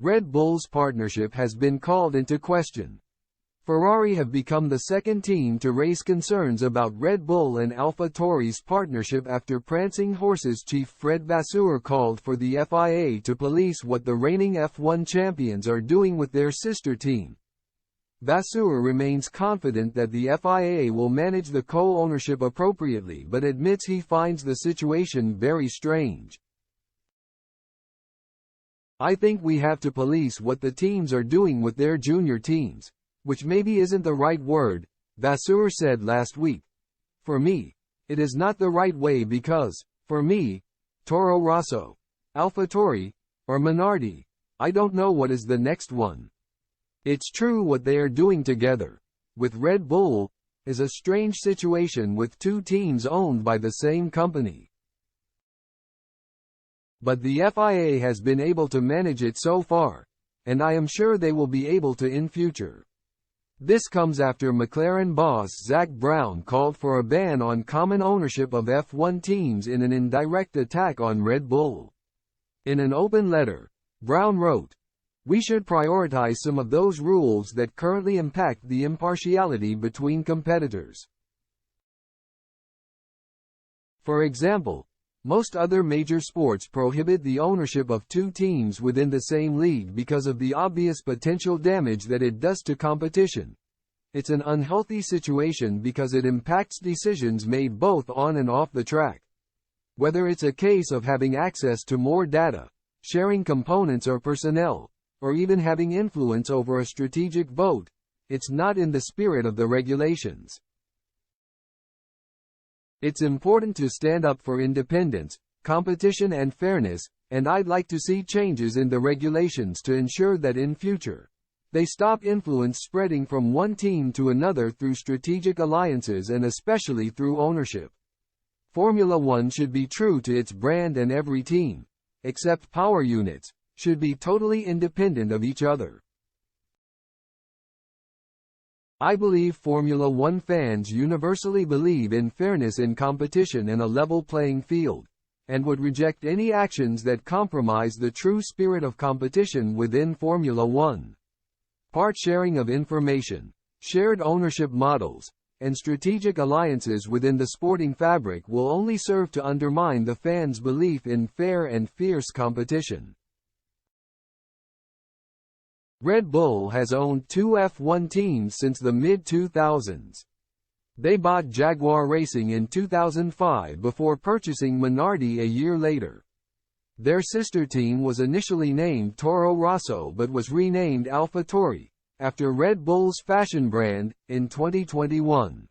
Red Bull's partnership has been called into question. Ferrari have become the second team to raise concerns about Red Bull and AlphaTauri's partnership after Prancing Horses chief Fred Vasseur called for the FIA to police what the reigning F1 champions are doing with their sister team. Vasseur remains confident that the FIA will manage the co-ownership appropriately but admits he finds the situation very strange. "I think we have to police what the teams are doing with their junior teams. Which maybe isn't the right word," Vasseur said last week. "For me, it is not the right way because, for me, Toro Rosso, AlphaTauri, or Minardi, I don't know what is the next one. It's true what they are doing together, with Red Bull, is a strange situation with two teams owned by the same company. But the FIA has been able to manage it so far, and I am sure they will be able to in future." This comes after McLaren boss Zak Brown called for a ban on common ownership of F1 teams in an indirect attack on Red Bull. In an open letter, Brown wrote, "We should prioritize some of those rules that currently impact the impartiality between competitors. For example, most other major sports prohibit the ownership of two teams within the same league because of the obvious potential damage that it does to competition. It's an unhealthy situation because it impacts decisions made both on and off the track. Whether it's a case of having access to more data, sharing components or personnel, or even having influence over a strategic vote, it's not in the spirit of the regulations. It's important to stand up for independence, competition and fairness, and I'd like to see changes in the regulations to ensure that in future, they stop influence spreading from one team to another through strategic alliances and especially through ownership. Formula One should be true to its brand and every team, except power units, should be totally independent of each other. I believe Formula One fans universally believe in fairness in competition and a level playing field, and would reject any actions that compromise the true spirit of competition within Formula One. Part sharing of information, shared ownership models, and strategic alliances within the sporting fabric will only serve to undermine the fans' belief in fair and fierce competition." Red Bull has owned two F1 teams since the mid-2000s. They bought Jaguar Racing in 2005 before purchasing Minardi a year later. Their sister team was initially named Toro Rosso but was renamed AlphaTauri, after Red Bull's fashion brand, in 2021.